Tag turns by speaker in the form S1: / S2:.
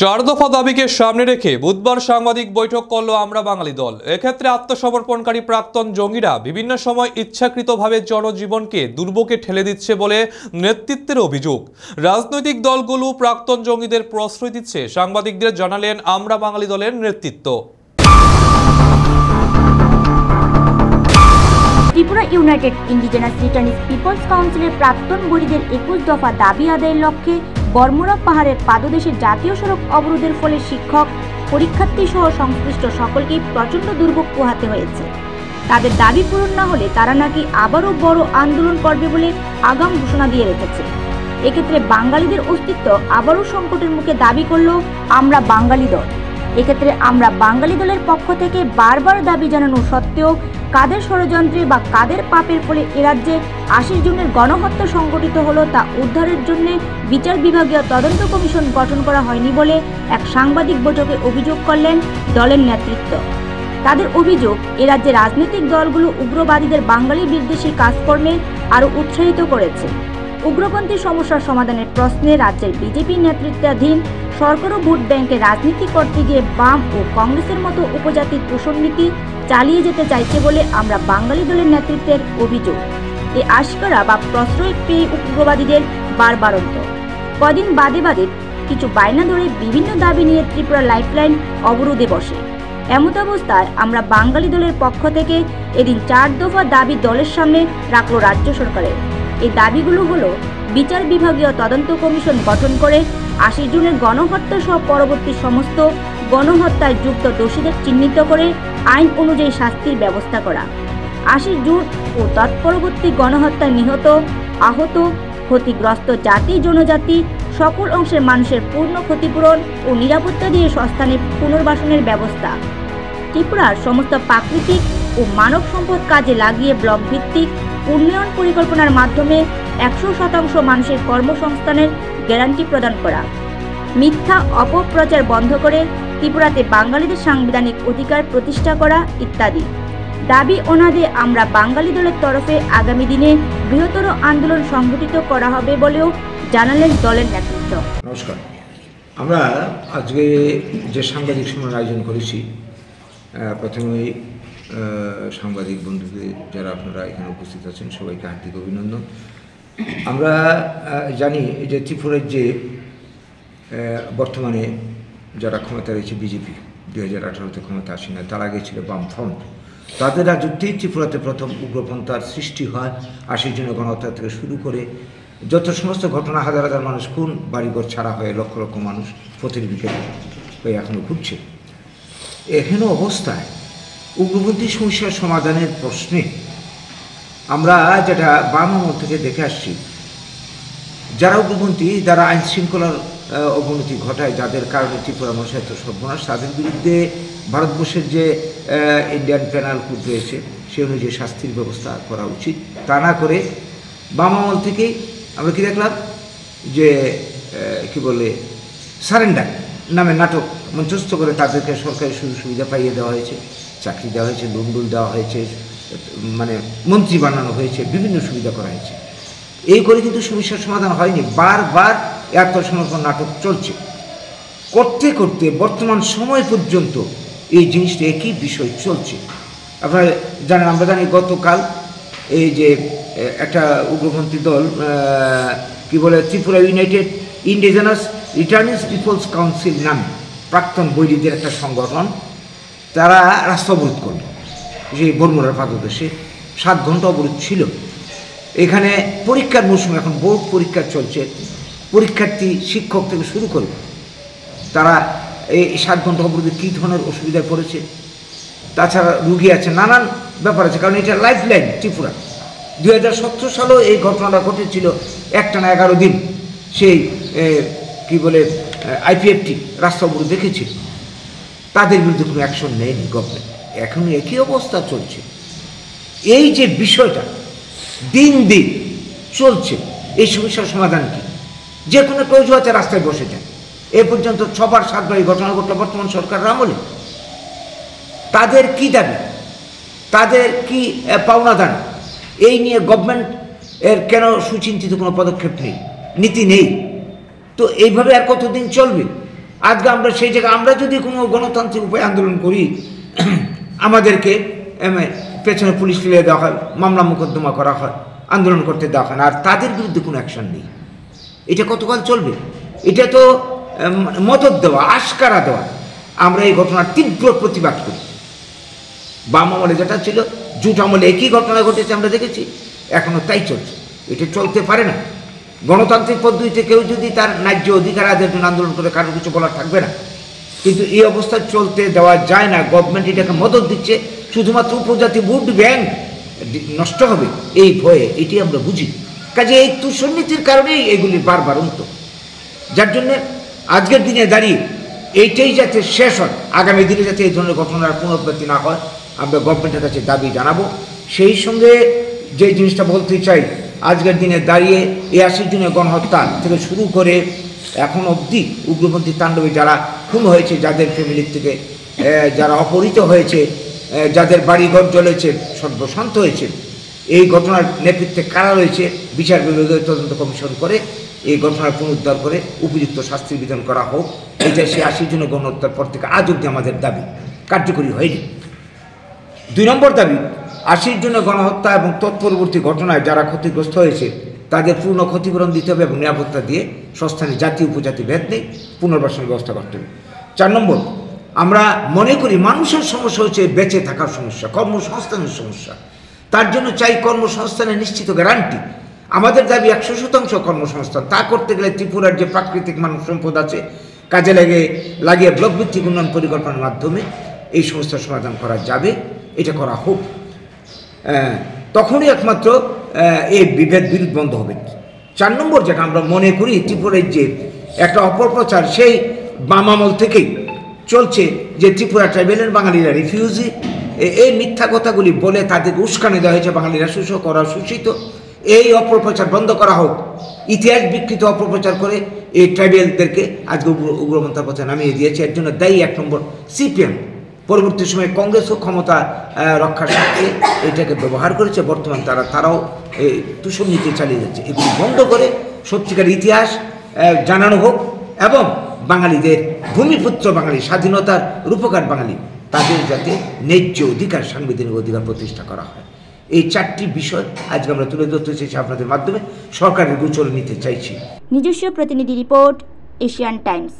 S1: চার দফা দাবিকে সামনে রেখে বুধবার সাংবাদিক বৈঠক করল আমরা বাঙালি দল। এক্ষেত্রে আত্মসমর্পণকারী প্রাক্তন জঙ্গিরা বিভিন্ন সময় ইচ্ছাকৃতভাবে জনজীবনকে দুর্ভোগে ঠেলে দিচ্ছে বলে নেতৃত্বের অভিযোগ। রাজনৈতিক দলগুলো প্রাক্তন জঙ্গিদের প্রশ্রয় দিচ্ছে, সাংবাদিকদের জানালেন আমরা বাঙালি দলের নেতৃত্ব।
S2: Tripura United Indigenous Returnees people's কাউন্সিলের প্রাক্তন বৈরীদের 21 দফা দাবি আদায়ের লক্ষ্যে বর্মরা পাহাড়ের পাদদেশে জাতীয় সড়ক অবরোধের ফলে শিক্ষক, পরীক্ষার্থী সহ সংশ্লিষ্ট সকলকেই প্রচণ্ড দুর্ভোগ পোহাতে হয়েছে। তাদের দাবি পূরণ না হলে তারা নাকি আবারও বড় আন্দোলন করবে বলে আগাম ঘোষণা দিয়ে রেখেছে। এক্ষেত্রে বাঙালিদের অস্তিত্ব আবারও সংকটের মুখে দাবি করল আমরা বাঙালি দল। এক্ষেত্রে আমরা বাঙালি দলের পক্ষ থেকে বারবার দাবি জানানো সত্ত্বেও কাদের ষড়যন্ত্রে বা কাদের পাপের ফলে এ রাজ্যে 80 জনের গণহত্যা সংঘটিত হলো তা উদ্ধারের জন্য বিচার বিভাগীয় তদন্ত কমিশন গঠন করা হয়নি বলে এক সাংবাদিক বৈঠকে অভিযোগ করলেন দলের নেতৃত্ব। তাদের অভিযোগ, এ রাজ্যে রাজনৈতিক দলগুলো উগ্রবাদীদের বাঙালি বিদ্বেষী কাজকর্মে আরও উৎসাহিত করেছে। উগ্রপন্থী সমস্যার সমাধানের প্রশ্নে রাজ্যের বিজেপি নেতৃত্বাধীন সরকার ও ভোট ব্যাংকে রাজনীতি করতে গিয়ে বাম ও কংগ্রেসের মতো উপজাতির তোষণনীতি চালিয়ে যেতে চাইছে বলে আমরা বাঙালি দলের নেতৃত্বের অভিযোগ। এই আশকারা বা প্রশ্রয় পেয়ে উগ্রবাদীদের বারবারন্ত কদিন বাদে বাদে কিছু বায়না ধরে বিভিন্ন দাবি নিয়ে ত্রিপুরা লাইফলাইন অবরোধে বসে। এমতাবস্থায় আমরা বাঙালি দলের পক্ষ থেকে এদিন 4 দফা দাবি দলের সামনে রাখল রাজ্য সরকারের। এই দাবিগুলো হলো বিচার বিভাগীয় তদন্ত কমিশন গঠন করে 80 জনের গণহত্যা সহ পরবর্তী সমস্ত গণহত্যায় যুক্ত দোষীদের চিহ্নিত করে আইন অনুযায়ী শাস্তির ব্যবস্থা করা, 80 জুন ও তৎপরবর্তী গণহত্যায় নিহত, আহত, ক্ষতিগ্রস্ত জাতি জনজাতি সকল অংশের মানুষের পূর্ণ ক্ষতিপূরণ ও নিরাপত্তা দিয়ে স্বস্থানে পুনর্বাসনের ব্যবস্থা, ত্রিপুরার সমস্ত প্রাকৃতিক ও মানব সম্পদ কাজে লাগিয়ে ব্লক ভিত্তিক উন্নয়ন পরিকল্পনার মাধ্যমে 100% মানুষের কর্মসংস্থানের গ্যারান্টি প্রদান করা, মিথ্যা অপপ্রচার বন্ধ করে ত্রিপুরাতে বাঙালিদের সাংবিধানিক অধিকার প্রতিষ্ঠা করা ইত্যাদি দাবি অনাদে আমরা বাঙালি দলের তরফে আগামী দিনে বৃহত্তর আন্দোলন সংগঠিত করা হবে বলেও জানালেন দলের নেতৃত্ব।
S3: নমস্কার। আমরা আজকে যে সাংবাদিক সম্মেলন আয়োজন করেছি, প্রথমেই সাংবাদিক বন্ধুদের যারা আপনারা এখানে উপস্থিত আছেন সবাইকে হার্দিক অভিনন্দন। আমরা জানি যে ত্রিপুরার যে বর্তমানে যারা ক্ষমতা রয়েছে বিজেপি 2018-তে ক্ষমতা আসে না, তার আগে ছিল বামফ্রন্ট। তাদের রাজত্বেই ত্রিপুরাতে প্রথম উগ্রপন্থার সৃষ্টি হয়। 80 জনের গণহত্যা থেকে শুরু করে যত সমস্ত ঘটনা, হাজার হাজার মানুষ খুন, বাড়িঘর ছাড়া হয়ে লক্ষ লক্ষ মানুষ প্রতিনিধিকে হয়ে এখনও ঘুরছে। এখানে অবস্থায় উগ্রপন্থী সমস্যার সমাধানের প্রশ্নে আমরা যেটা বাম আমল থেকে দেখে আসছি, যারা উগ্রপন্থী, যারা আইন শৃঙ্খলার অবনতি ঘটায়, যাদের কারণে ত্রিপুরা মানুষের এত সর্বনাশ, তাদের বিরুদ্ধে ভারতবর্ষের যে ইন্ডিয়ান পেনাল কোড রয়েছে সে অনুযায়ী শাস্তির ব্যবস্থা করা উচিত। তা না করে বাম আমল থেকেই আমরা কি দেখলাম যে কি বলে সারেন্ডার নামে নাটক মঞ্চস্থ করে তাদেরকে সরকারি সুযোগ সুবিধা পাইয়ে দেওয়া হয়েছে, চাকরি দেওয়া হয়েছে, লোন দেওয়া হয়েছে, মানে মন্ত্রী বানানো হয়েছে, বিভিন্ন সুবিধা করা হয়েছে। এই করে কিন্তু সমস্যার সমাধান হয়নি। বারবার আত্মসমর্পণ নাটক চলছে। করতে করতে বর্তমান সময় পর্যন্ত এই জিনিসটা একই বিষয় চলছে। আপনারা জানেন, আমরা জানি গতকাল এই যে একটা উগ্রপন্থী দল কি বলে Tripura United Indigenous Returnees People's Council নামে প্রাক্তন বৈরীদের একটা সংগঠন, তারা রাস্তা অবরোধ করল যে বর্মরার পাদদেশে। 7 ঘন্টা অবরোধ ছিল। এখানে পরীক্ষার মৌসুম, এখন বোর্ড পরীক্ষা চলছে, পরীক্ষার্থী শিক্ষক থেকে শুরু করে তারা এই 7 ঘন্টা অবরোধে কী ধরনের অসুবিধায় পড়েছে। তাছাড়া রুগী আছে, নানান ব্যাপার আছে, কারণ এটা লাইফ লাইন ত্রিপুরা। 2017 সালেও এই ঘটনাটা ঘটেছিল, একটানা 11 দিন সেই কি বলে IPFT রাস্তা অবরোধ দেখেছিল। তাদের বিরুদ্ধে কোনো অ্যাকশন নেয়নি গভর্নমেন্ট। এখন একই অবস্থা চলছে। এই যে বিষয়টা দিন দিন চলছে, এই সমস্যার সমাধান কি? যে কোনো কেউ আছে রাস্তায় বসে যায়। এ পর্যন্ত 6-7বার এই ঘটনা ঘটল বর্তমান সরকারের আমলে। তাদের কি দাবি, তাদের কি পাওনা দান, এই নিয়ে গভর্নমেন্ট এর কেন সুচিন্তিত কোনো পদক্ষেপ নেই, নীতি নেই? তো এইভাবে আর কতদিন চলবে? আজকে আমরা সেই জায়গায় আমরা যদি কোনো গণতান্ত্রিক উপায়ে আন্দোলন করি আমাদেরকে পেছনে পুলিশ ফেলে দেওয়া হয়, মামলা মোকদ্দমা করা হয়, আন্দোলন করতে দেওয়া হয় না, আর তাদের বিরুদ্ধে কোনো অ্যাকশন নেই। এটা কতকাল চলবে? এটা তো মদত দেওয়া, আশকারা দেওয়া। আমরা এই ঘটনার তীব্র প্রতিবাদ করি। বাম আমলে যেটা ছিল, জুট আমলে একই ঘটনা ঘটেছে আমরা দেখেছি, এখনও তাই চলছে। এটা চলতে পারে না। গণতান্ত্রিক পদ্ধতিতে কেউ যদি তার ন্যায্য অধিকার আদায়ের জন্য আন্দোলন করে কারো কিছু বলার থাকবে না, কিন্তু এই অবস্থা চলতে দেওয়া যায় না। গভর্নমেন্ট এটাকে মদত দিচ্ছে শুধুমাত্র উপজাতি ভোট ব্যাংক নষ্ট হবে এই ভয়ে, এটি আমরা বুঝি। কাজে এই দুর্নীতির কারণেই এগুলি বারবার উন্নত, যার জন্যে আজকের দিনে দাঁড়িয়ে এইটাই যাতে শেষ হয়, আগামী দিনে যাতে এই ধরনের ঘটনার পুনরাবৃত্তি না হয়, আমরা গভর্নমেন্টের কাছে দাবি জানাবো। সেই সঙ্গে যে জিনিসটা বলতে চাই, আজকের দিনে দাঁড়িয়ে এই 80 জনের গণহত্যা থেকে শুরু করে এখন অবধি উগ্রপন্থী তাণ্ডবে যারা খুন হয়েছে, যাদের ফ্যামিলির থেকে যারা অপহৃত হয়েছে, যাদের বাড়িঘর জ্বলেছে, সর্বশান্ত হয়েছে, এই ঘটনার নেতৃত্বে কারা রয়েছে বিচার বিভাগীয় তদন্ত কমিশন করে এই ঘটনার পুনরুদ্ধার করে উপযুক্ত শাস্তির বিধান করা হোক। এটা সে 80 জনের গণহত্যার পর থেকে আজ অবধি আমাদের দাবি কার্যকরী হয়নি। 2 নম্বর দাবি, 80 জনের গণহত্যা এবং তৎপরবর্তী ঘটনায় যারা ক্ষতিগ্রস্ত হয়েছে তাদের পূর্ণ ক্ষতিপূরণ দিতে হবে এবং নিরাপত্তা দিয়ে সস্থানে জাতি উপজাতি ভেদ নেই পুনর্বাসনের ব্যবস্থা করতে হবে। 4 নম্বর, আমরা মনে করি মানুষের সমস্যা হচ্ছে বেঁচে থাকার সমস্যা, কর্মসংস্থানের সমস্যা। তার জন্য চাই কর্মসংস্থানের নিশ্চিত গ্যারান্টি। আমাদের দাবি 100% কর্মসংস্থান। তা করতে গেলে ত্রিপুরার যে প্রাকৃতিক মানব সম্পদ আছে কাজে লাগিয়ে ব্লক ভিত্তিক উন্নয়ন পরিকল্পনার মাধ্যমে এই সমস্যার সমাধান করা যাবে। এটা করা হোক, তখনই একমাত্র এই বিভেদ বিরোধ বন্ধ হবে। 4 নম্বর, যেটা আমরা মনে করি ত্রিপুরার যে একটা অপপ্রচার সেই বাম আমল থেকেই চলছে যে ত্রিপুরা ট্রাইবেলের বাঙালিরা রিফিউজি, এই মিথ্যা কথাগুলি বলে তাদেরকে উস্কানি দেওয়া হয়েছে, বাঙালিরা শোষক করা শোষিত। এই অপপ্রচার বন্ধ করা হোক। ইতিহাস বিকৃত অপপ্রচার করে এই ট্রাইবেলদেরকে আজকে উগ্রপন্থার পথে নামিয়ে দিয়েছে। এর জন্য দায়ী 1 নম্বর সিপিএম। পরবর্তী সময়ে কংগ্রেসও ক্ষমতা রক্ষার স্বার্থে এটাকে ব্যবহার করেছে। বর্তমান তারাও এই তুষনীতি চালিয়ে যাচ্ছে। এগুলি বন্ধ করে সত্যিকার ইতিহাস জানানো হোক এবং বাঙালিদের ভূমিপুত্র বাঙালি, স্বাধীনতার রূপকার বাঙালি, তাদের যাতে ন্যায্য অধিকার, সাংবিধানিক অধিকার প্রতিষ্ঠা করা হয়। এই 4টি বিষয় আজকে আমরা তুলে ধরতে চাইছি, আপনাদের মাধ্যমে সরকারের গোচরে নিতে চাইছি।
S2: নিজস্ব প্রতিনিধি রিপোর্ট, এশিয়ান টাইমস।